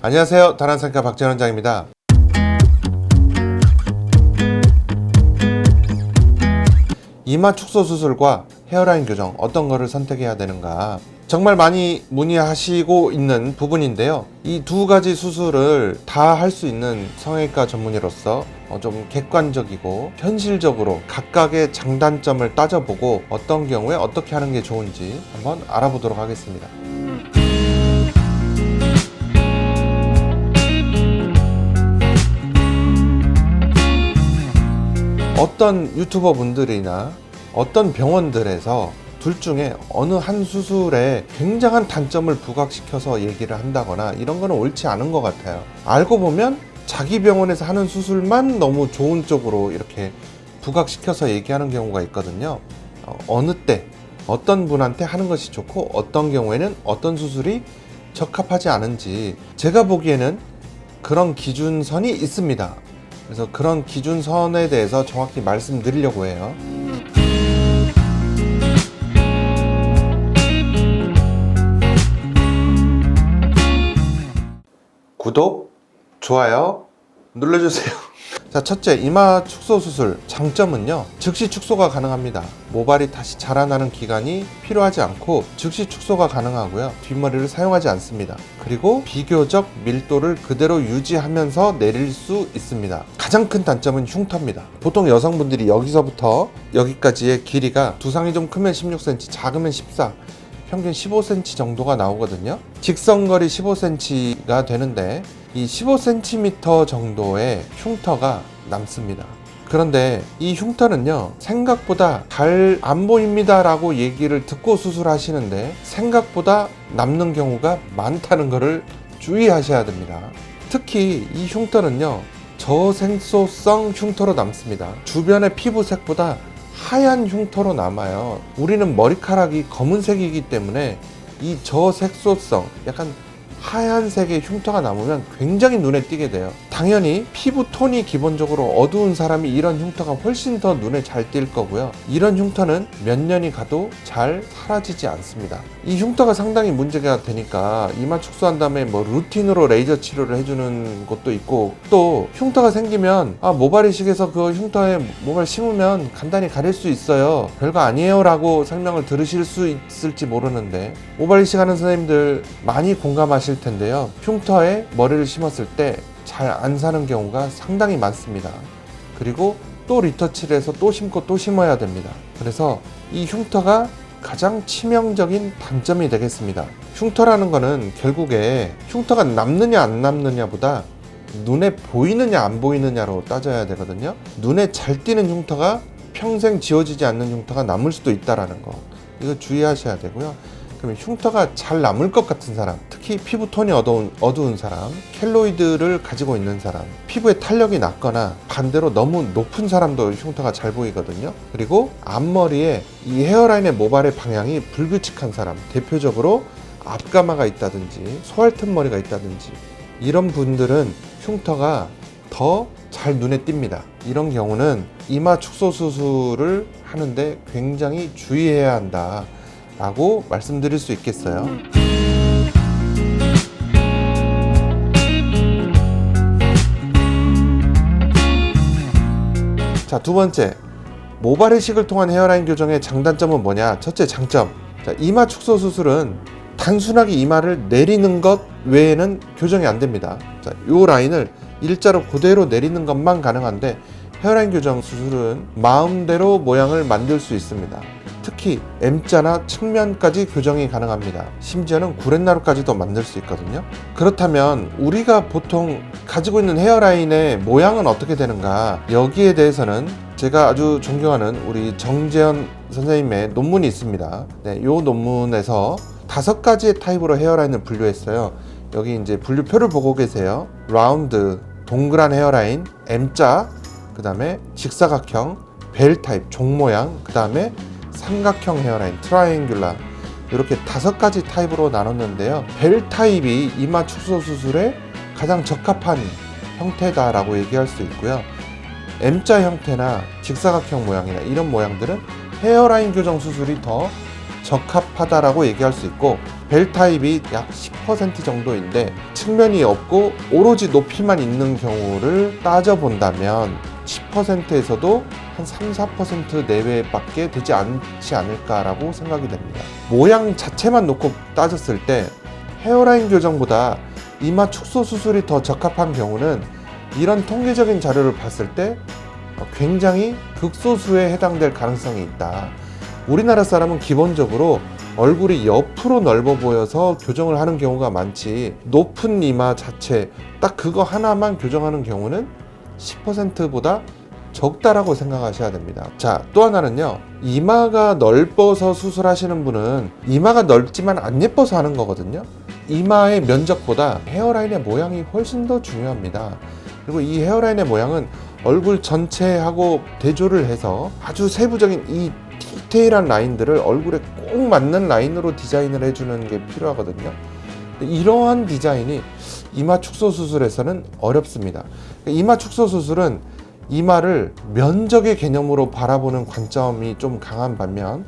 안녕하세요. 다란상가 박재현 원장입니다. 이마 축소 수술과 헤어라인 교정 어떤 거를 선택해야 되는가, 정말 많이 문의하시고 있는 부분인데요. 이 두 가지 수술을 다 할 수 있는 성형외과 전문의로서 좀 객관적이고 현실적으로 각각의 장단점을 따져보고 어떤 경우에 어떻게 하는 게 좋은지 한번 알아보도록 하겠습니다. 어떤 유튜버 분들이나 어떤 병원들에서 둘 중에 어느 한 수술에 굉장한 단점을 부각시켜서 얘기를 한다거나 이런 거는 옳지 않은 것 같아요. 알고 보면 자기 병원에서 하는 수술만 너무 좋은 쪽으로 이렇게 부각시켜서 얘기하는 경우가 있거든요. 어느 때 어떤 분한테 하는 것이 좋고 어떤 경우에는 어떤 수술이 적합하지 않은지 제가 보기에는 그런 기준선이 있습니다. 그래서 그런 기준선에 대해서 정확히 말씀드리려고 해요. 구독, 좋아요 눌러주세요. 자, 첫째, 이마 축소 수술 장점은요, 즉시 축소가 가능합니다. 모발이 다시 자라나는 기간이 필요하지 않고 즉시 축소가 가능하고요, 뒷머리를 사용하지 않습니다. 그리고 비교적 밀도를 그대로 유지하면서 내릴 수 있습니다. 가장 큰 단점은 흉터입니다. 보통 여성분들이 여기서부터 여기까지의 길이가 두상이 좀 크면 16cm, 작으면 14, 평균 15cm 정도가 나오거든요. 직선거리 15cm가 되는데 이 15cm 정도의 흉터가 남습니다. 그런데 이 흉터는요, 생각보다 잘 안 보입니다 라고 얘기를 듣고 수술하시는데 생각보다 남는 경우가 많다는 것을 주의하셔야 됩니다. 특히 이 흉터는요, 저생소성 흉터로 남습니다. 주변의 피부색보다 하얀 흉터로 남아요. 우리는 머리카락이 검은색이기 때문에 이 저색소성, 약간 하얀색의 흉터가 남으면 굉장히 눈에 띄게 돼요. 당연히 피부 톤이 기본적으로 어두운 사람이 이런 흉터가 훨씬 더 눈에 잘 띌 거고요. 이런 흉터는 몇 년이 가도 잘 사라지지 않습니다. 이 흉터가 상당히 문제가 되니까 이마 축소한 다음에 루틴으로 레이저 치료를 해주는 것도 있고, 또 흉터가 생기면 모발이식에서 그 흉터에 모발 심으면 간단히 가릴 수 있어요, 별거 아니에요 라고 설명을 들으실 수 있을지 모르는데, 모발이식 하는 선생님들 많이 공감하실 텐데요. 흉터에 머리를 심었을 때 잘 안 사는 경우가 상당히 많습니다. 그리고 또 리터치를 해서 또 심고 또 심어야 됩니다. 그래서 이 흉터가 가장 치명적인 단점이 되겠습니다. 흉터라는 거는 결국에 흉터가 남느냐 안 남느냐보다 눈에 보이느냐 안 보이느냐로 따져야 되거든요. 눈에 잘 띄는 흉터가 평생 지워지지 않는 흉터가 남을 수도 있다는 거, 이거 주의하셔야 되고요. 그러면 흉터가 잘 남을 것 같은 사람, 특히 피부톤이 어두운 사람, 켈로이드를 가지고 있는 사람, 피부에 탄력이 낮거나 반대로 너무 높은 사람도 흉터가 잘 보이거든요. 그리고 앞머리에 이 헤어라인의 모발의 방향이 불규칙한 사람, 대표적으로 앞가마가 있다든지 소알튼 머리가 있다든지 이런 분들은 흉터가 더 잘 눈에 띕니다. 이런 경우는 이마 축소 수술을 하는데 굉장히 주의해야 한다 라고 말씀드릴 수 있겠어요. 자, 두 번째, 모발 이식을 통한 헤어라인 교정의 장단점은 뭐냐? 첫째 장점, 자, 이마 축소 수술은 단순하게 이마를 내리는 것 외에는 교정이 안 됩니다. 자, 이 라인을 일자로 그대로 내리는 것만 가능한데, 헤어라인 교정 수술은 마음대로 모양을 만들 수 있습니다. 특히 M자나 측면까지 교정이 가능합니다. 심지어는 구렛나루까지도 만들 수 있거든요. 그렇다면 우리가 보통 가지고 있는 헤어라인의 모양은 어떻게 되는가? 여기에 대해서는 제가 아주 존경하는 우리 정재현 선생님의 논문이 있습니다. 네, 이 논문에서 5가지의 타입으로 헤어라인을 분류했어요. 여기 이제 분류표를 보고 계세요. 라운드, 동그란 헤어라인, M자, 그 다음에 직사각형, 벨 타입, 종 모양, 그 다음에 삼각형 헤어라인, 트라이앵귤라, 이렇게 5가지 타입으로 나눴는데요. 벨 타입이 이마 축소 수술에 가장 적합한 형태다라고 얘기할 수 있고요. M자 형태나 직사각형 모양이나 이런 모양들은 헤어라인 교정 수술이 더 적합하다라고 얘기할 수 있고, 벨 타입이 약 10% 정도인데 측면이 없고 오로지 높이만 있는 경우를 따져본다면 10%에서도 한 3, 4% 내외밖에 되지 않지 않을까라고 생각이 됩니다. 모양 자체만 놓고 따졌을 때 헤어라인 교정보다 이마 축소 수술이 더 적합한 경우는 이런 통계적인 자료를 봤을 때 굉장히 극소수에 해당될 가능성이 있다. 우리나라 사람은 기본적으로 얼굴이 옆으로 넓어 보여서 교정을 하는 경우가 많지, 높은 이마 자체 딱 그거 하나만 교정하는 경우는 10%보다 적다라고 생각하셔야 됩니다. 자, 또 하나는요, 이마가 넓어서 수술하시는 분은 이마가 넓지만 안 예뻐서 하는 거거든요. 이마의 면적보다 헤어라인의 모양이 훨씬 더 중요합니다. 그리고 이 헤어라인의 모양은 얼굴 전체하고 대조를 해서 아주 세부적인 이 디테일한 라인들을 얼굴에 꼭 맞는 라인으로 디자인을 해주는 게 필요하거든요. 이러한 디자인이 이마 축소 수술에서는 어렵습니다. 이마 축소 수술은 이마를 면적의 개념으로 바라보는 관점이 좀 강한 반면,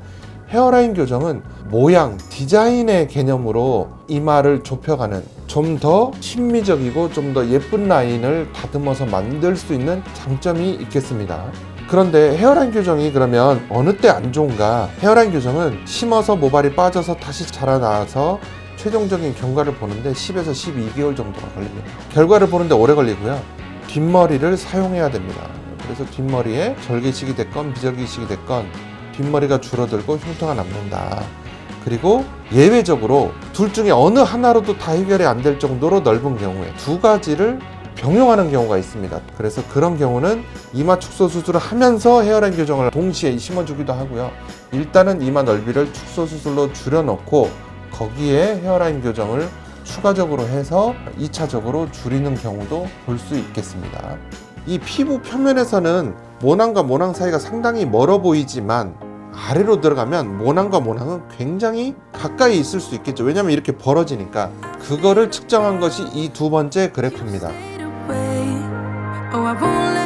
헤어라인 교정은 모양, 디자인의 개념으로 이마를 좁혀가는, 좀 더 심미적이고 좀 더 예쁜 라인을 다듬어서 만들 수 있는 장점이 있겠습니다. 그런데 헤어라인 교정이 그러면 어느 때 안 좋은가? 헤어라인 교정은 심어서 모발이 빠져서 다시 자라나서 최종적인 경과를 보는데 10에서 12개월 정도가 걸립니다. 결과를 보는데 오래 걸리고요. 뒷머리를 사용해야 됩니다. 그래서 뒷머리에 절개식이 됐건 비절개식이 됐건 뒷머리가 줄어들고 흉터가 남는다. 그리고 예외적으로 둘 중에 어느 하나로도 다 해결이 안 될 정도로 넓은 경우에 두 가지를 병용하는 경우가 있습니다. 그래서 그런 경우는 이마 축소 수술을 하면서 헤어라인 교정을 동시에 심어주기도 하고요. 일단은 이마 넓이를 축소 수술로 줄여놓고 거기에 헤어라인 교정을 추가적으로 해서 2차적으로 줄이는 경우도 볼 수 있겠습니다. 이 피부 표면에서는 모낭과 모낭 사이가 상당히 멀어 보이지만 아래로 들어가면 모낭과 모낭은 굉장히 가까이 있을 수 있겠죠. 왜냐하면 이렇게 벌어지니까. 그거를 측정한 것이 이 두 번째 그래프입니다. Oh, I won't